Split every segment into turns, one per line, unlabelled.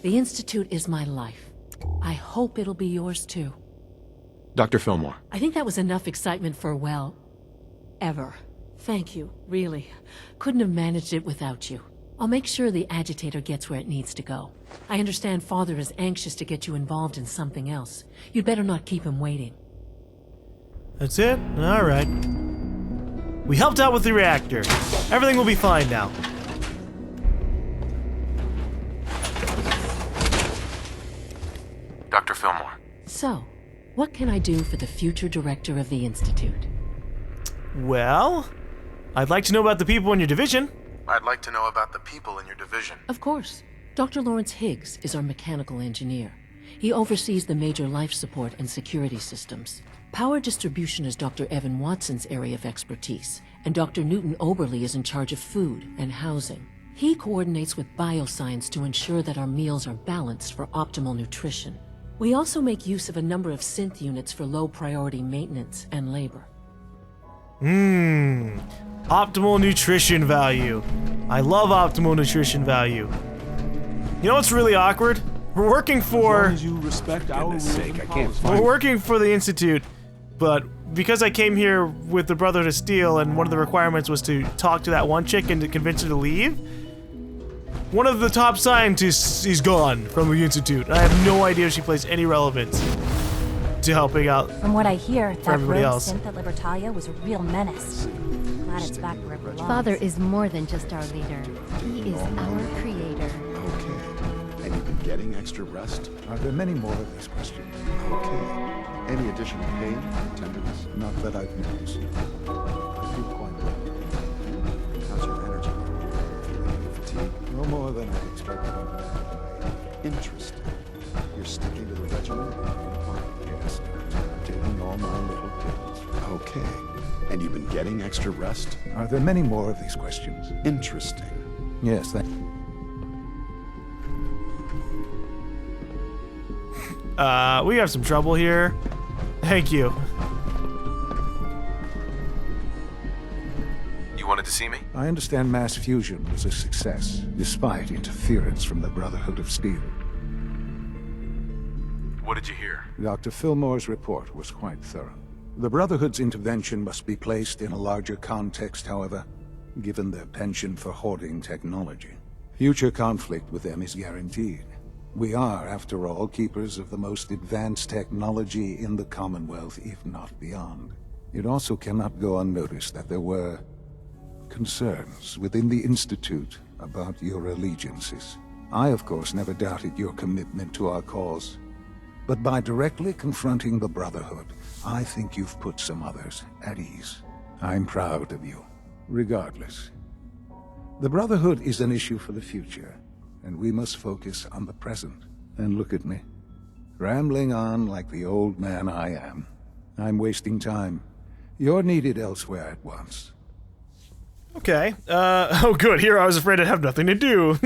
The Institute is my life. I hope it'll be yours too.
Dr. Fillmore.
I think that was enough excitement for, well, ever. Thank you, really. Couldn't have managed it without you. I'll make sure the agitator gets where it needs to go. I understand Father is anxious to get you involved in something else. You'd better not keep him waiting.
That's it? Alright. We helped out with the reactor. Everything will be fine now.
Dr. Fillmore.
So, what can I do for the future director of the Institute?
Well, I'd like to know about the people in your division.
I'd like to know about the people in your division.
Of course. Dr. Lawrence Higgs is our mechanical engineer. He oversees the major life support and security systems. Power distribution is Dr. Evan Watson's area of expertise, and Dr. Newton Oberly is in charge of food and housing. He coordinates with bioscience to ensure that our meals are balanced for optimal nutrition. We also make use of a number of synth units for low-priority maintenance and labor.
Optimal nutrition value. I love optimal nutrition value. You know what's really awkward? We're working for...
As long as you respect our rules and policies.
We're working for the Institute, but because I came here with the Brotherhood of Steel and one of the requirements was to talk to that one chick and to convince her to leave, one of the top scientists is gone from the Institute. I have no idea if she plays any relevance to helping out.
From what I hear, that
everybody
rogue
else.
synth at Libertalia was a real menace. Glad it's back where it belongs.
Father is more than just our leader. He is our creator.
Okay. And you've been getting extra rest?
Are there many more of these questions?
Okay. Any additional pain or tenderness?
Not that I've noticed. I feel quite well.
How's your energy? Feeling any fatigue?
No more than I expected.
Interesting. You're sticking to the regimen?
Yes, I'm taking all my little pills.
Okay. And you've been getting extra rest?
Are there many more of these questions?
Interesting.
Yes, thank
We have some trouble here. Thank you.
You wanted to see me?
I understand mass fusion was a success, despite interference from the Brotherhood of Steel.
What did you hear?
Dr. Fillmore's report was quite thorough. The Brotherhood's intervention must be placed in a larger context, however, given their penchant for hoarding technology. Future conflict with them is guaranteed. We are, after all, keepers of the most advanced technology in the Commonwealth, if not beyond. It also cannot go unnoticed that there were concerns within the Institute about your allegiances. I, of course, never doubted your commitment to our cause. But by directly confronting the Brotherhood, I think you've put some others at ease. I'm proud of you, regardless. The Brotherhood is an issue for the future, and we must focus on the present. And look at me, rambling on like the old man I am. I'm wasting time. You're needed elsewhere at once.
Okay. Oh good, here I was afraid I'd have nothing to do.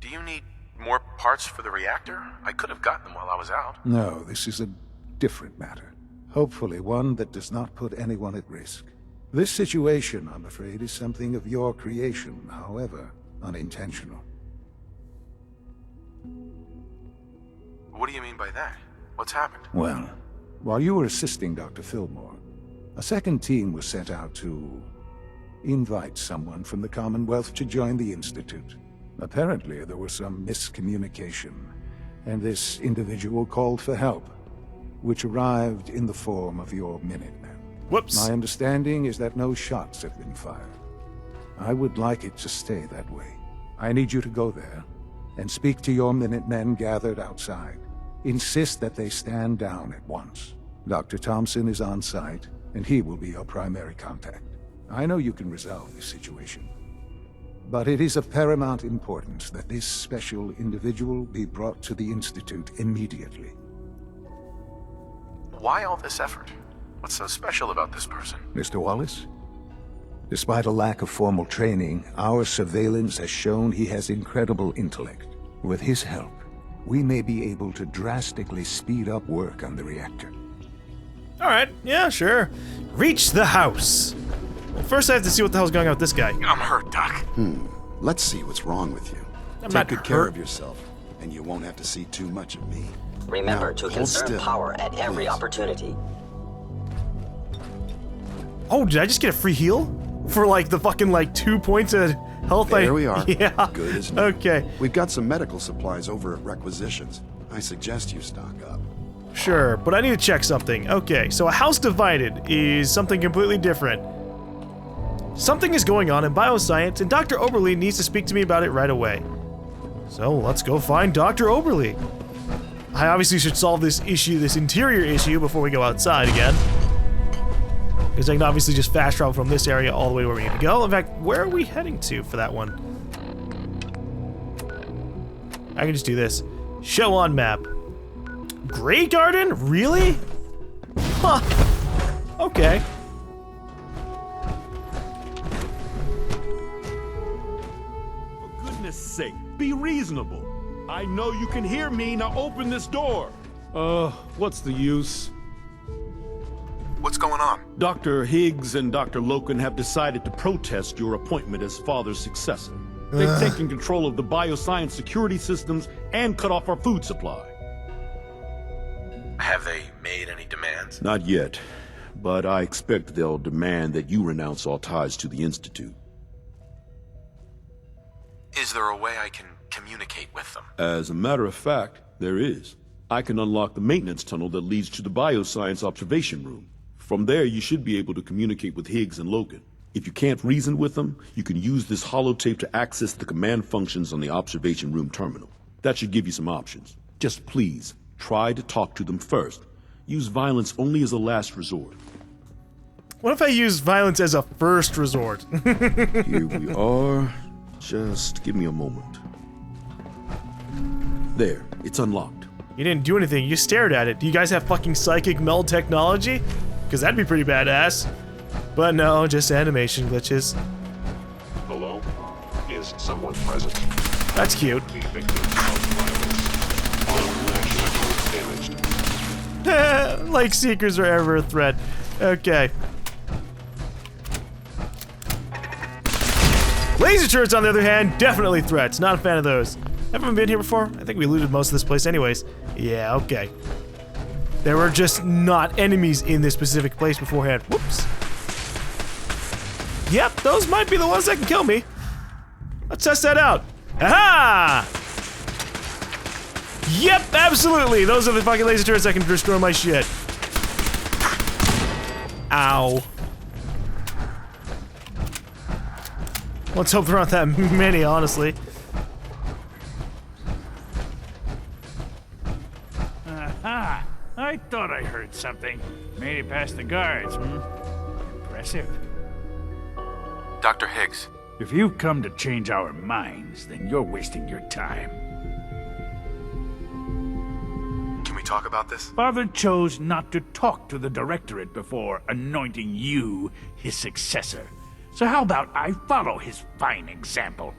Do you need more parts for the reactor? I could have gotten them while I was out.
No, this is a different matter. Hopefully one that does not put anyone at risk. This situation, I'm afraid, is something of your creation, however unintentional.
What do you mean by that? What's happened?
Well, while you were assisting Dr. Fillmore, a second team was sent out to invite someone from the Commonwealth to join the Institute. Apparently, there was some miscommunication, and this individual called for help, which arrived in the form of your Minutemen.
Whoops.
My understanding is that no shots have been fired. I would like it to stay that way. I need you to go there and speak to your Minutemen gathered outside. Insist that they stand down at once. Dr. Thompson is on site, and he will be your primary contact. I know you can resolve this situation, but it is of paramount importance that this special individual be brought to the Institute immediately.
Why all this effort? What's so special about this person?
Mr. Wallace? Despite a lack of formal training, our surveillance has shown he has incredible intellect. With his help, we may be able to drastically speed up work on the reactor.
Alright, yeah, sure. Reach the house. Well, first I have to see what the hell's going on with this guy.
I'm hurt, Doc.
Let's see what's wrong with you.
I'm
Take
not
good care
hurt.
of yourself, and you won't have to see too much of me.
Remember
Now,
to
hold
conserve
still,
power at every
please.
opportunity.
Oh, did I just get a free heal? For like the fucking like 2 points of health?
There we are.
Yeah.
Good as new.
Okay.
We've got some medical supplies over at Requisitions. I suggest you stock up.
Sure, but I need to check something. Okay, so a house divided is something completely different. Something is going on in bioscience, and Dr. Oberly needs to speak to me about it right away. So let's go find Dr. Oberly. I obviously should solve this issue, this interior issue, before we go outside again. Because I can obviously just fast travel from this area all the way where we need to go. In fact, where are we heading to for that one? I can just do this. Show on map. Grey Garden? Really? Huh. Okay.
For goodness sake, be reasonable. I know you can hear me, now open this door. What's the use?
What's going on?
Dr. Higgs and Dr. Loken have decided to protest your appointment as father's successor. They've taken control of the bioscience security systems and cut off our food supply.
Have they made any demands?
Not yet, but I expect they'll demand that you renounce all ties to the Institute.
Is there a way I can communicate with them?
As a matter of fact, there is. I can unlock the maintenance tunnel that leads to the bioscience observation room. From there, you should be able to communicate with Higgs and Logan. If you can't reason with them, you can use this holotape to access the command functions on the observation room terminal. That should give you some options. Just please, try to talk to them first. Use violence only as a last resort.
What if I use violence as a first resort?
Here we are. Just give me a moment. There, it's unlocked.
You didn't do anything, you stared at it. Do you guys have fucking psychic meld technology? Because that'd be pretty badass. But no, just animation glitches.
Hello? Is someone present?
That's cute.
The victim of violence. All national damaged.
Like Seekers are ever a threat. Okay. Laser turrets, on the other hand, definitely threats. Not a fan of those. Haven't been here before? I think we looted most of this place anyways. Yeah, okay. There were just not enemies in this specific place beforehand. Whoops. Yep, those might be the ones that can kill me. Let's test that out. Aha! Yep, absolutely. Those are the fucking laser turrets that can destroy my shit. Ow. Let's hope there aren't that many, honestly.
Aha! I thought I heard something. Made it past the guards, Impressive.
Dr. Higgs.
If you've come to change our minds, then you're wasting your time.
Can we talk about this?
Father chose not to talk to the Directorate before anointing you his successor. So how about I follow his fine example?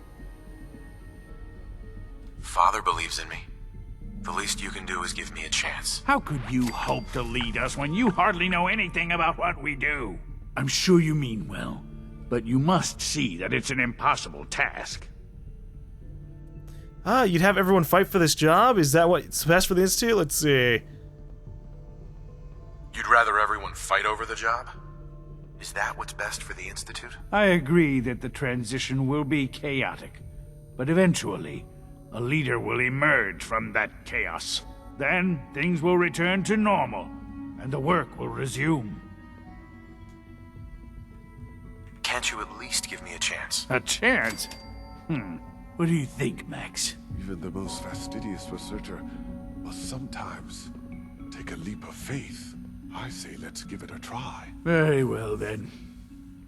Father believes in me. The least you can do is give me a chance.
How could you hope to lead us when you hardly know anything about what we do? I'm sure you mean well, but you must see that it's an impossible task.
Ah, you'd have everyone fight for this job? Is that what's best for the Institute? Let's see.
You'd rather everyone fight over the job? Is that what's best for the Institute?
I agree that the transition will be chaotic, but eventually, a leader will emerge from that chaos. Then, things will return to normal, and the work will resume.
Can't you at least give me a chance?
A chance? What do you think, Max?
Even the most fastidious researcher must sometimes take a leap of faith. I say let's give it a try.
Very well, then.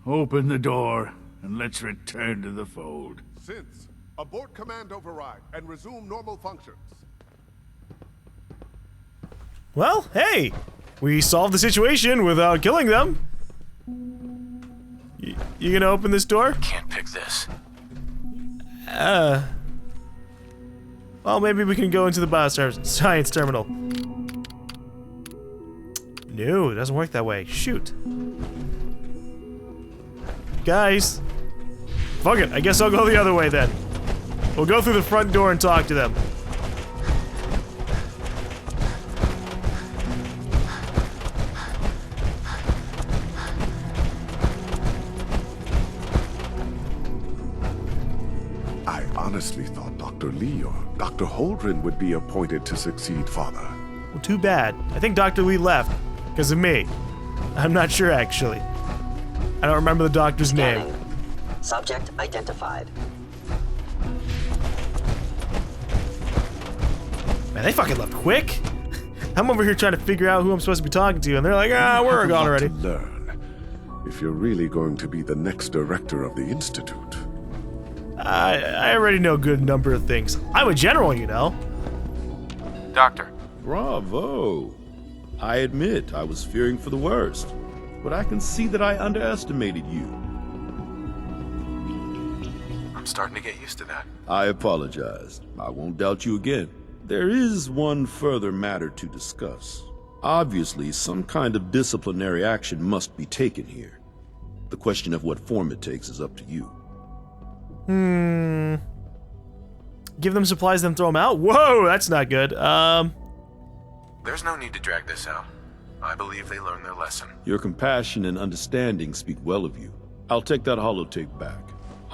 Open the door, and let's return to the fold.
Since, abort command override and resume normal functions.
Well, hey! We solved the situation without killing them. You gonna open this door?
Can't pick this.
Well, maybe we can go into the bioscience terminal. No, it doesn't work that way. Shoot. Guys. Fuck it, I guess I'll go the other way then. We'll go through the front door and talk to them.
I honestly thought Dr. Lee or Dr. Holdren would be appointed to succeed Father.
Well, too bad. I think Dr. Lee left because of me. I'm not sure, actually. I don't remember the doctor's name.
Subject identified.
Man, they fucking left quick. I'm over here trying to figure out who I'm supposed to be talking to, and they're like, we're gone already.
To learn if you're really going to be the next director of the Institute.
I already know a good number of things. I'm a general, you know.
Doctor.
Bravo. I admit I was fearing for the worst, but I can see that I underestimated you.
I'm starting to get used to that.
I apologize. I won't doubt you again. There is one further matter to discuss. Obviously, some kind of disciplinary action must be taken here. The question of what form it takes is up to you.
Give them supplies, then throw them out? Whoa, that's not good.
There's no need to drag this out. I believe they learned their lesson.
Your compassion and understanding speak well of you. I'll take that holotape back.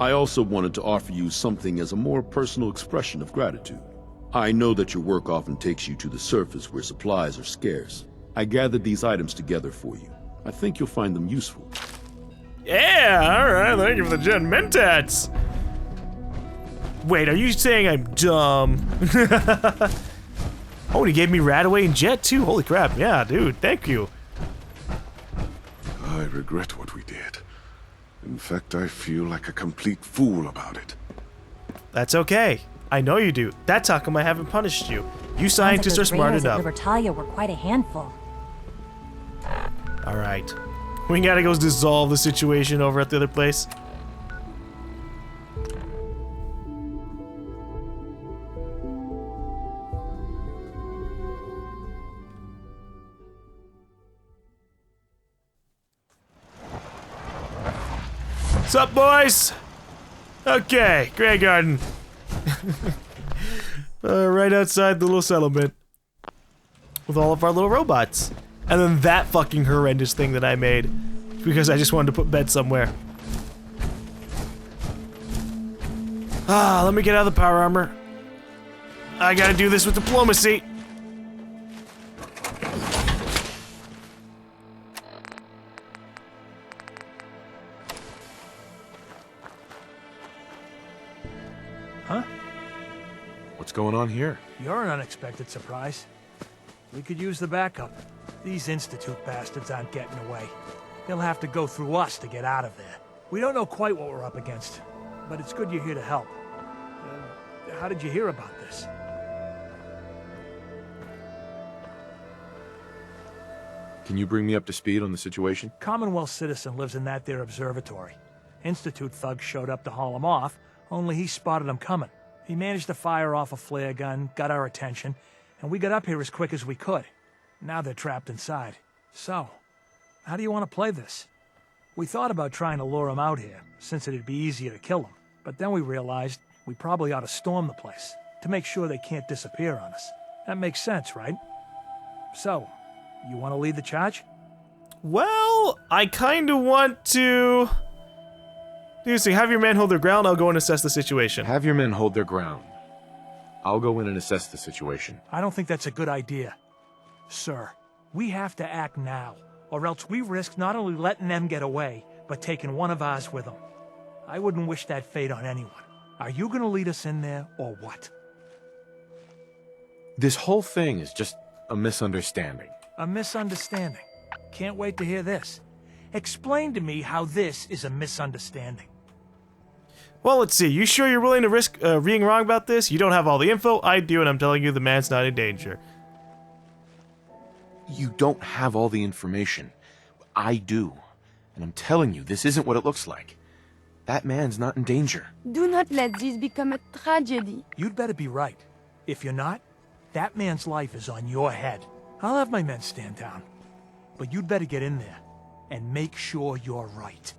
I also wanted to offer you something as a more personal expression of gratitude. I know that your work often takes you to the surface where supplies are scarce. I gathered these items together for you. I think you'll find them useful.
Yeah, alright, thank you for the Gen Mentats. Wait, are you saying I'm dumb? Oh, and he gave me Radaway and Jet too. Holy crap, yeah, dude, thank you.
I regret what we did. In fact, I feel like a complete fool about it.
That's okay. I know you do. That's how come I haven't punished you. You scientists are smart enough.
Libertalia were quite a handful.
Alright. We gotta go dissolve the situation over at the other place. What's up, boys? Okay, Grey Garden. Right outside the little settlement. With all of our little robots. And then that fucking horrendous thing that I made. Because I just wanted to put beds somewhere. Let me get out of the power armor. I gotta do this with diplomacy.
Huh?
What's going on here?
You're an unexpected surprise. We could use the backup. These Institute bastards aren't getting away. They'll have to go through us to get out of there. We don't know quite what we're up against, but it's good you're here to help. How did you hear about this?
Can you bring me up to speed on the situation?
Commonwealth citizen lives in that there observatory. Institute thugs showed up to haul him off, only he spotted them coming. He managed to fire off a flare gun, got our attention, and we got up here as quick as we could. Now they're trapped inside. So, how do you want to play this? We thought about trying to lure them out here, since it'd be easier to kill them. But then we realized we probably ought to storm the place, to make sure they can't disappear on us. That makes sense, right? So, you want to lead the charge?
Well, I kinda want to... Seriously, have your men hold their ground, I'll go and assess the situation.
Have your men hold their ground. I'll go in and assess the situation.
I don't think that's a good idea. Sir, we have to act now, or else we risk not only letting them get away, but taking one of ours with them. I wouldn't wish that fate on anyone. Are you gonna lead us in there, or what?
This whole thing is just a misunderstanding.
A misunderstanding? Can't wait to hear this. Explain to me how this is a misunderstanding.
Well, let's see. You sure you're willing to risk being wrong about this? You don't have all the info. I do, and I'm telling you the man's not in danger.
You don't have all the information. I do. And I'm telling you, this isn't what it looks like. That man's not in danger.
Do not let this become a tragedy.
You'd better be right. If you're not, that man's life is on your head. I'll have my men stand down. But you'd better get in there and make sure you're right.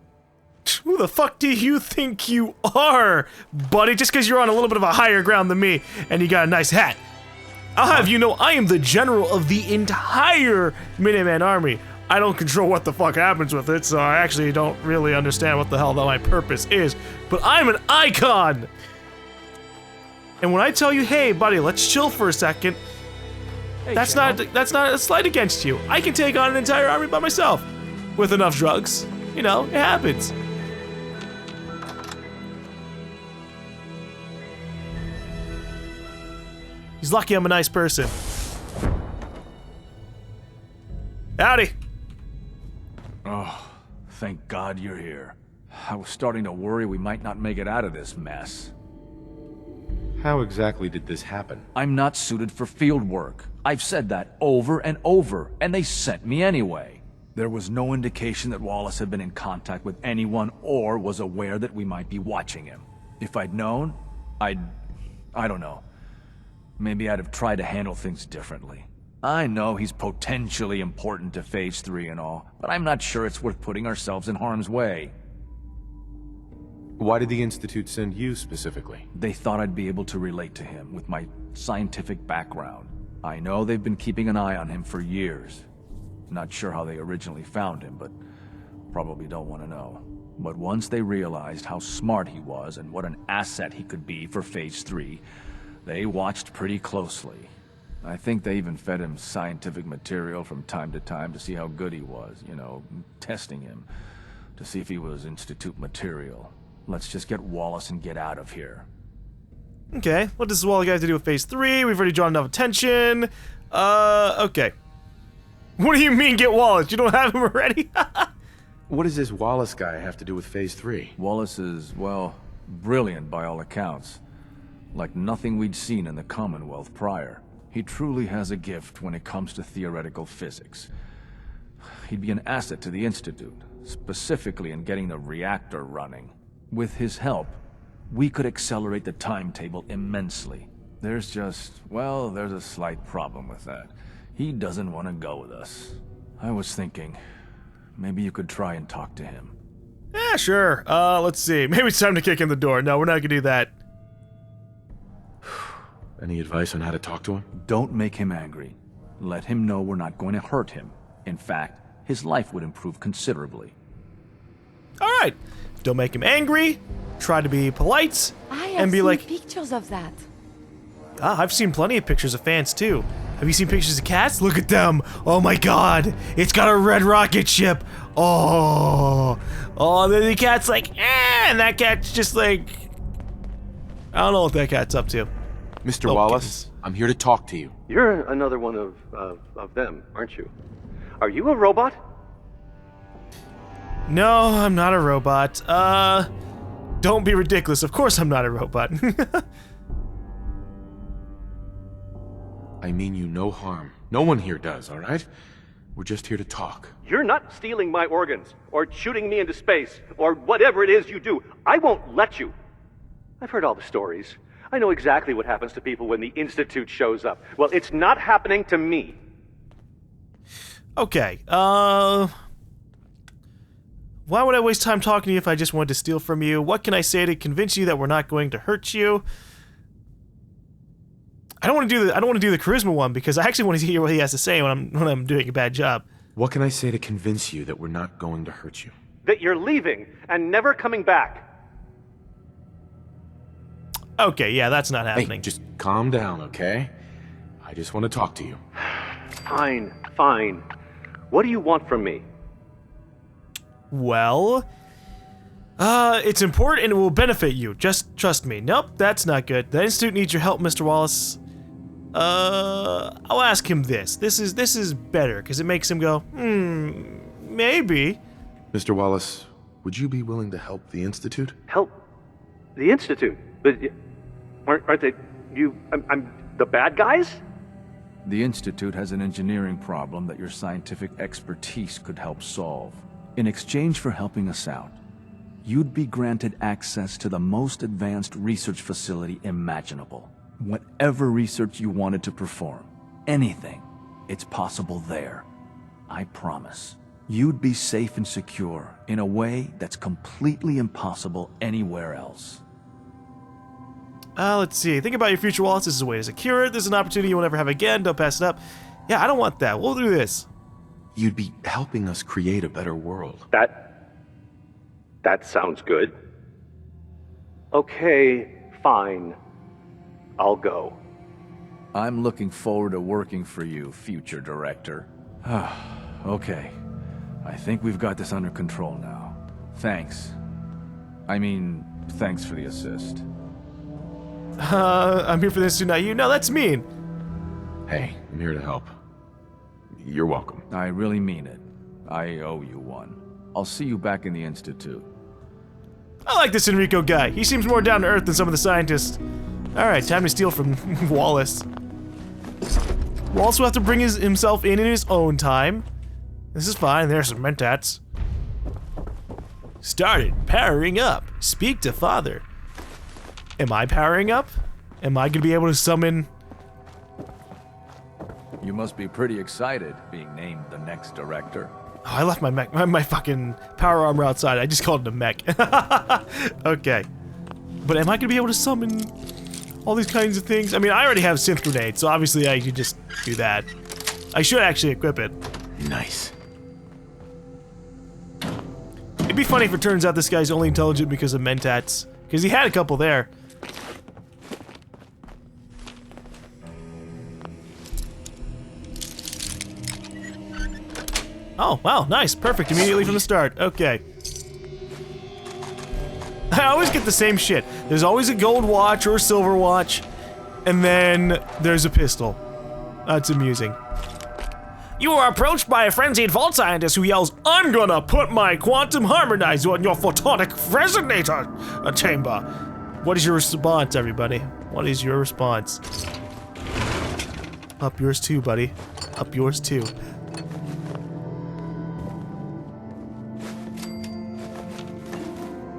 Who the fuck do you think you are, buddy? Just because you're on a little bit of a higher ground than me and you got a nice hat. I'll have you know I am the general of the entire Minutemen army. I don't control what the fuck happens with it, so I actually don't really understand what the hell my purpose is. But I'm an icon! And when I tell you, hey buddy, let's chill for a second,
Hey,
that's not a slight against you. I can take on an entire army by myself. With enough drugs. You know, it happens. He's lucky I'm a nice person. Howdy.
Oh, thank God you're here. I was starting to worry we might not make it out of this mess.
How exactly did this happen?
I'm not suited for field work. I've said that over and over, and they sent me anyway. There was no indication that Wallace had been in contact with anyone or was aware that we might be watching him. If I'd known, I don't know. Maybe I'd have tried to handle things differently. I know he's potentially important to Phase 3 and all, but I'm not sure it's worth putting ourselves in harm's way.
Why did the Institute send you specifically?
They thought I'd be able to relate to him with my scientific background. I know they've been keeping an eye on him for years. Not sure how they originally found him, but probably don't want to know. But once they realized how smart he was and what an asset he could be for Phase 3, they watched pretty closely. I think they even fed him scientific material from time to time to see how good he was, you know, testing him, to see if he was Institute material. Let's just get Wallace and get out of here.
Okay, what does Wallace have to do with Phase 3? We've already drawn enough attention. Okay. What do you mean get Wallace? You don't have him already?
What does this Wallace guy have to do with Phase 3?
Wallace is, well, brilliant by all accounts. Like nothing we'd seen in the Commonwealth prior. He truly has a gift when it comes to theoretical physics. He'd be an asset to the Institute, specifically in getting the reactor running. With his help, we could accelerate the timetable immensely. There's just, well, there's a slight problem with that. He doesn't want to go with us. I was thinking, maybe you could try and talk to him.
Yeah, sure. Let's see. Maybe it's time to kick in the door. No, we're not gonna do that.
Any advice on how to talk to him?
Don't make him angry. Let him know we're not going to hurt him. In fact, his life would improve considerably.
Alright. Don't make him angry. Try to be polite. And be like,
pictures of that.
Ah, I've seen plenty of pictures of fans too. Have you seen pictures of cats? Look at them. Oh my god. It's got a red rocket ship. Oh. Oh, then the cat's like, and that cat's just like, I don't know what that cat's up to.
Mr. Wallace, I'm here to talk to you.
You're another one of them, aren't you? Are you a robot?
No, I'm not a robot. Don't be ridiculous. Of course I'm not a robot.
I mean you no harm. No one here does, all right? We're just here to talk.
You're not stealing my organs, or shooting me into space, or whatever it is you do. I won't let you. I've heard all the stories. I know exactly what happens to people when the Institute shows up. Well, it's not happening to me.
Okay, why would I waste time talking to you if I just wanted to steal from you? What can I say to convince you that we're not going to hurt you? I don't want to do the charisma one because I actually want to hear what he has to say when I'm doing a bad job.
What can I say to convince you that we're not going to hurt you?
That you're leaving and never coming back.
Okay, yeah, that's not happening.
Hey, just calm down, okay? I just want to talk to you.
Fine, fine. What do you want from me?
Well, it's important and it will benefit you. Just trust me. Nope, that's not good. The Institute needs your help, Mr. Wallace. I'll ask him this. This is better, because it makes him go, maybe.
Mr. Wallace, would you be willing to help the Institute?
Help? The Institute? But aren't they, I'm the bad guys?
The Institute has an engineering problem that your scientific expertise could help solve. In exchange for helping us out, you'd be granted access to the most advanced research facility imaginable. Whatever research you wanted to perform, anything, it's possible there. I promise.
You'd be safe and secure in a way that's completely impossible anywhere else.
Let's see. Think about your future, Wallace. This is a way to secure it. This is an opportunity you will never have again. Don't pass it up. Yeah, I don't want that. We'll do this.
You'd be helping us create a better world.
That sounds good. Okay, fine. I'll go.
I'm looking forward to working for you, future director. Okay. I think we've got this under control now. Thanks. Thanks for the assist.
I'm here for this too, not you. No, that's mean.
Hey, I'm here to help. You're welcome.
I really mean it. I owe you one. I'll see you back in the Institute.
I like this Enrico guy. He seems more down to earth than some of the scientists. Alright, time to steal from Wallace. Wallace will have to bring himself in his own time. This is fine, there's some mentats. Started powering up. Speak to father. Am I powering up? Am I gonna be able to summon...
You must be pretty excited being named the next director.
Oh, I left my mech, my fucking power armor outside. I just called it a mech. Okay. But am I gonna be able to summon all these kinds of things? I mean, I already have synth grenade, so obviously I could just do that. I should actually equip it.
Nice.
It'd be funny if it turns out this guy's only intelligent because of mentats. Because he had a couple there. Oh, wow, nice. Perfect. Immediately from the start. Okay. I always get the same shit. There's always a gold watch or a silver watch, and then there's a pistol. That's amusing. You are approached by a frenzied vault scientist who yells, "I'm gonna put my quantum harmonizer on your photonic resonator chamber." What is your response, everybody? What is your response? Up yours too, buddy. Up yours too.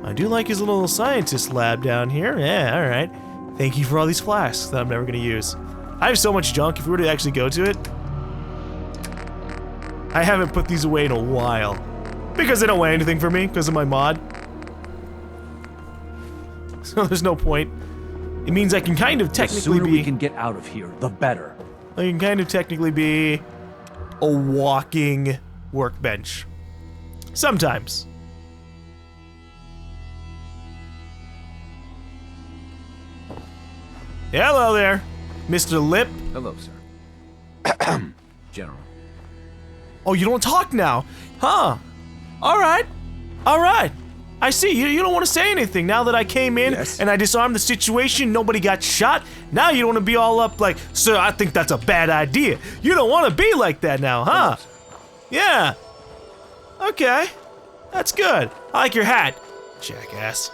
I do like his little scientist lab down here. Yeah, alright. Thank you for all these flasks that I'm never gonna use. I have so much junk, if we were to actually go to it. I haven't put these away in a while. Because they don't weigh anything for me, because of my mod. So there's no point. It means I can kind of technically
The sooner we can get out of here, the better.
I can kind of technically be a walking workbench. Sometimes. Hello there, Mr. Lip.
Hello, sir. General.
Oh, you don't talk now? Huh. Alright. Alright. I see. You don't want to say anything now that I came in and I disarmed the situation, nobody got shot. Now you don't want to be all up like, "Sir, I think that's a bad idea." You don't want to be like that now, huh? Yeah. Okay. That's good. I like your hat, jackass.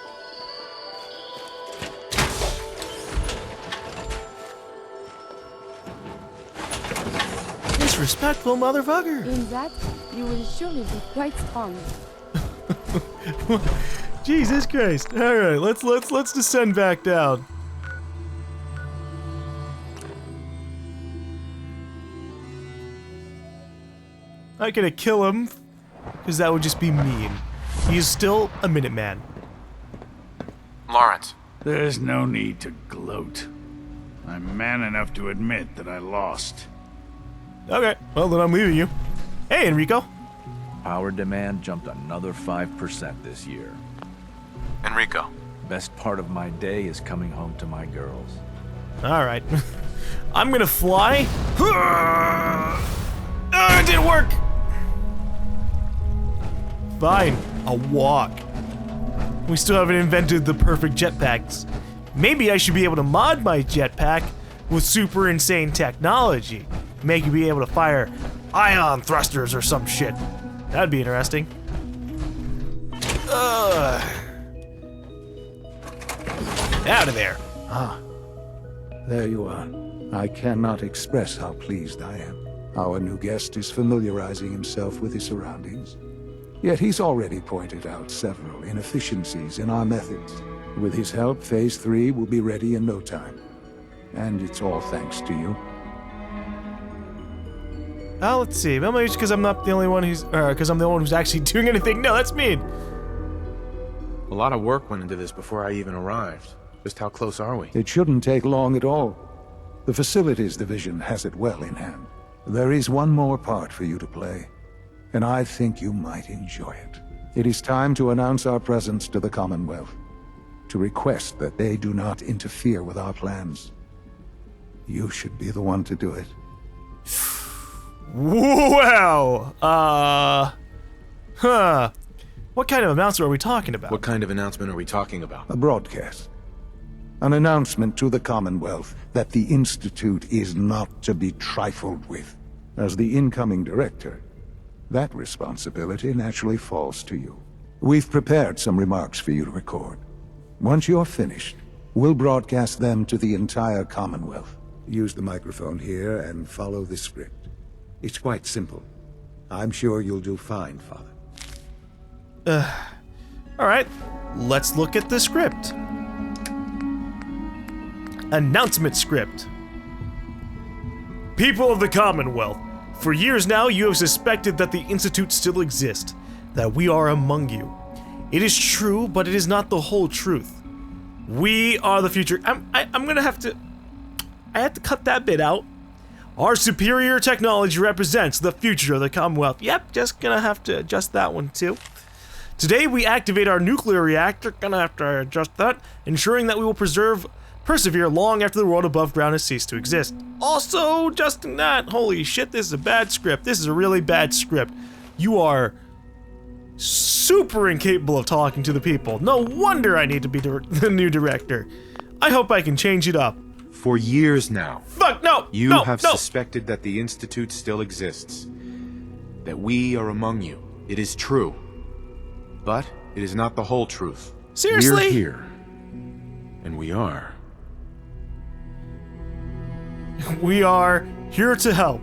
Disrespectful motherfucker.
In that, you will surely be quite strong.
Jesus Christ. Alright, let's descend back down. I'm gonna kill him, because that would just be mean. He is still a Minuteman.
Lawrence.
There's no need to gloat. I'm man enough to admit that I lost.
Okay, well then I'm leaving you. Hey, Enrico.
Power demand jumped another 5% this year.
Enrico.
Best part of my day is coming home to my girls.
Alright. I'm gonna fly. It didn't work! Fine, I'll walk. We still haven't invented the perfect jetpacks. Maybe I should be able to mod my jetpack with super insane technology. Make you be able to fire ion thrusters or some shit. That'd be interesting. Out of there.
Ah, there you are. I cannot express how pleased I am. Our new guest is familiarizing himself with his surroundings. Yet he's already pointed out several inefficiencies in our methods. With his help, Phase 3 will be ready in no time. And it's all thanks to you.
Let's see. Maybe it's because I'm not the only one who's, because I'm the one who's actually doing anything. No, that's mean.
A lot of work went into this before I even arrived. Just how close are we?
It shouldn't take long at all. The Facilities Division has it well in hand. There is one more part for you to play, and I think you might enjoy it. It is time to announce our presence to the Commonwealth, to request that they do not interfere with our plans. You should be the one to do it.
Wow! What kind of announcement are we talking about?
What kind of announcement are we talking about?
A broadcast. An announcement to the Commonwealth that the Institute is not to be trifled with. As the incoming director, that responsibility naturally falls to you. We've prepared some remarks for you to record. Once you're finished, we'll broadcast them to the entire Commonwealth. Use the microphone here and follow the script. It's quite simple. I'm sure you'll do fine, Father.
Alright, let's look at the script. Announcement script. People of the Commonwealth, for years now you have suspected that the Institute still exists, that we are among you. It is true, but it is not the whole truth. We are the future. I'm gonna have to... I have to cut that bit out. Our superior technology represents the future of the Commonwealth. Yep, just gonna have to adjust that one too. Today we activate our nuclear reactor, gonna have to adjust that, ensuring that we will persevere long after the world above ground has ceased to exist. Also, adjusting that. Holy shit, this is a bad script. This is a really bad script. You are super incapable of talking to the people. No wonder I need to be the new director. I hope I can change it up.
For years now.
Fuck, no!
You
no,
have
no.
suspected that the Institute still exists. That we are among you. It is true. But it is not the whole truth.
Seriously?
We're here. And we are.
We are here to help.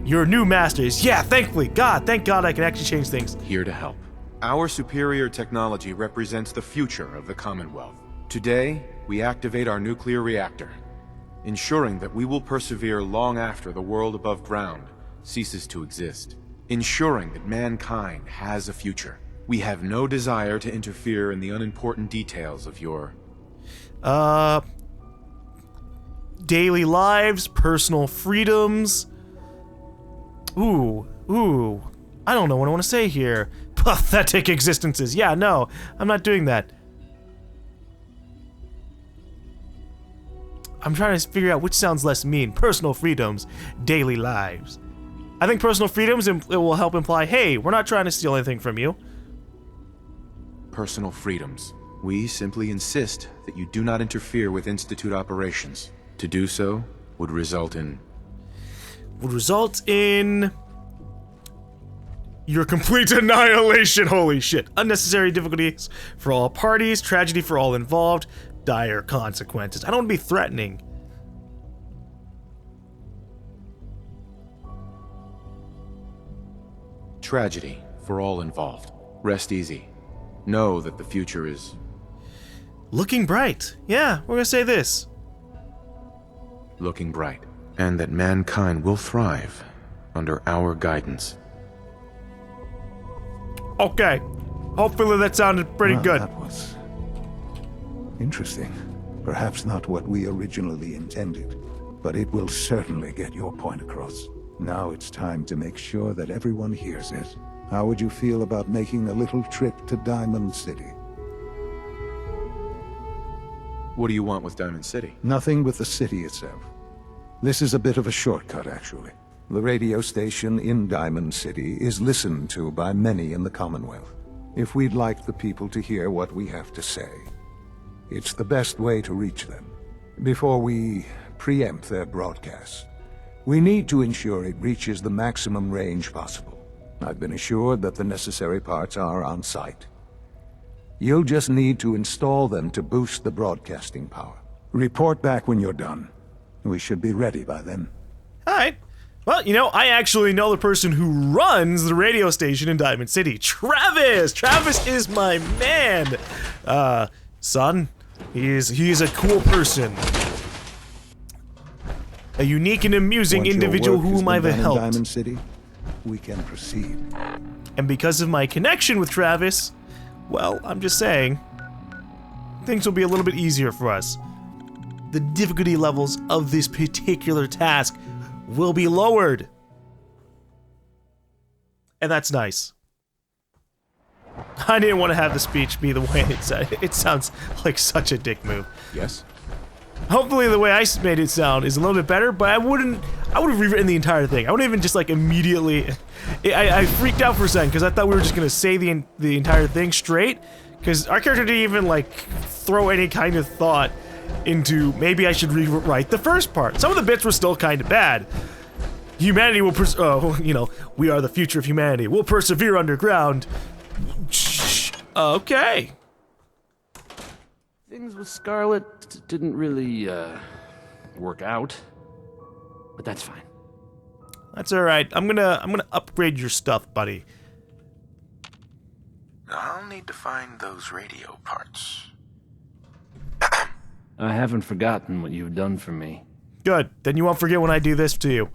Your new masters. Yeah, thankfully. Thank God I can actually change things.
Here to help. Our superior technology represents the future of the Commonwealth. Today, we activate our nuclear reactor, ensuring that we will persevere long after the world above ground ceases to exist. Ensuring that mankind has a future. We have no desire to interfere in the unimportant details of your...
daily lives, personal freedoms. Ooh. I don't know what I want to say here. Pathetic existences. Yeah, no, I'm not doing that. I'm trying to figure out which sounds less mean. Personal freedoms, daily lives. I think personal freedoms, it will help imply, hey, we're not trying to steal anything from you.
Personal freedoms. We simply insist that you do not interfere with Institute operations. To do so would result in...
your complete annihilation. Holy shit. Unnecessary difficulties for all parties, tragedy for all involved, dire consequences. I don't want to be threatening.
Tragedy for all involved. Rest easy. Know that the future is...
looking bright. Yeah, we're gonna say this.
Looking bright. And that mankind will thrive under our guidance.
Okay. Hopefully that sounded pretty good.
That was... interesting. Perhaps not what we originally intended, but it will certainly get your point across. Now it's time to make sure that everyone hears it. How would you feel about making a little trip to Diamond City?
What do you want with Diamond City?
Nothing with the city itself. This is a bit of a shortcut, actually. The radio station in Diamond City is listened to by many in the Commonwealth. If we'd like the people to hear what we have to say, it's the best way to reach them. Before we preempt their broadcast, we need to ensure it reaches the maximum range possible. I've been assured that the necessary parts are on site. You'll just need to install them to boost the broadcasting power. Report back when you're done. We should be ready by then.
Alright. Well, you know, I actually know the person who runs the radio station in Diamond City. Travis! Travis is my man! Son, he is a cool person. A unique and amusing
Once your
individual
work has
whom
been
I've
done in
helped.
Diamond City, we can proceed.
And because of my connection with Travis, well, I'm just saying, things will be a little bit easier for us. The difficulty levels of this particular task will be lowered. And that's nice. I didn't want to have the speech be the way it said. It sounds like such a dick move.
Yes?
Hopefully the way I made it sound is a little bit better, but I would have rewritten the entire thing. I wouldn't even just like immediately... I freaked out for a second because I thought we were just going to say the entire thing straight, because our character didn't even like throw any kind of thought into maybe I should rewrite the first part. Some of the bits were still kind of bad. Humanity will we are the future of humanity. We'll persevere underground. Okay.
Things with Scarlet didn't really, work out. But that's fine.
That's alright. I'm gonna upgrade your stuff, buddy.
I'll need to find those radio parts.
I haven't forgotten what you've done for me.
Good. Then you won't forget when I do this to you.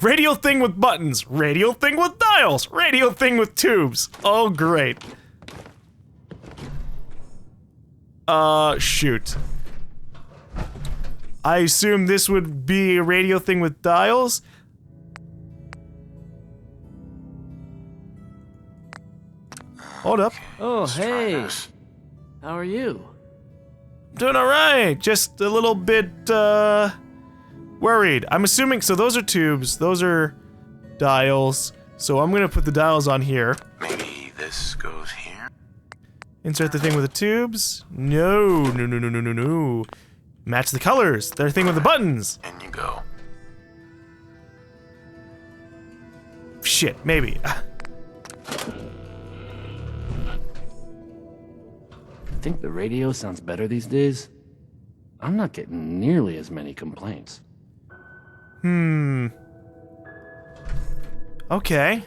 Radio thing with buttons. Radio thing with dials. Radio thing with tubes. Oh, great. Shoot. I assume this would be a radio thing with dials. Hold up.
Oh, hey. How are you?
Doing alright. Just a little bit, worried. I'm assuming, so those are tubes, those are dials. So I'm gonna put the dials on here.
Maybe this goes here?
Insert the thing with the tubes. No. Match the colors. They're the thing with the buttons.
In you go.
Shit, maybe.
Think the radio sounds better these days? I'm not getting nearly as many complaints.
Okay.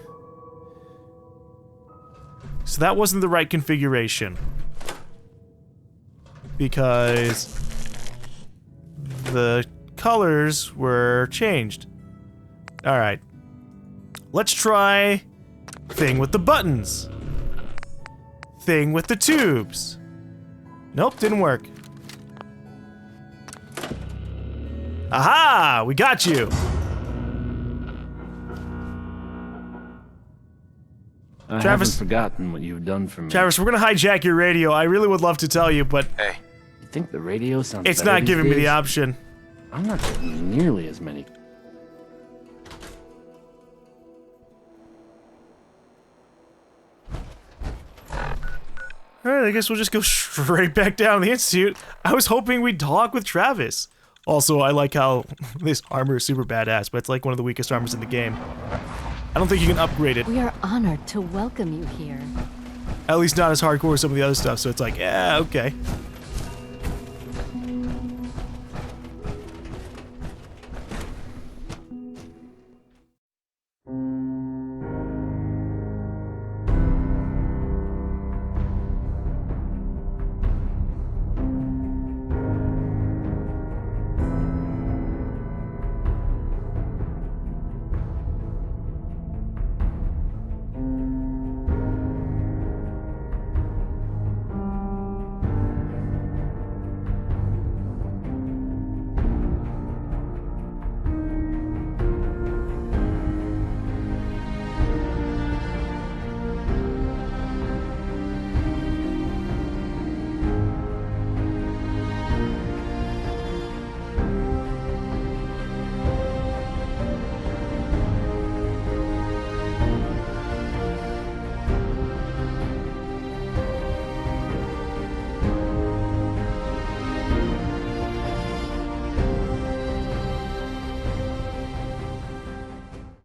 So that wasn't the right configuration. Because the colors were changed. Alright. Let's try thing with the buttons. Thing with the tubes. Nope, didn't work. Aha! We got you!
I
Travis,
haven't forgotten what you've done for me.
Travis, we're gonna hijack your radio. I really would love to tell you, but...
Hey.
You think the radio sounds
it's
better
not
these
giving me
days?
the option.
I'm not getting nearly as many.
Alright, I guess we'll just go straight back down to the Institute. I was hoping we'd talk with Travis. Also, I like how this armor is super badass, but it's like one of the weakest armors in the game. I don't think you can upgrade it.
We are honored to welcome you here.
At least not as hardcore as some of the other stuff, so it's like, yeah, okay.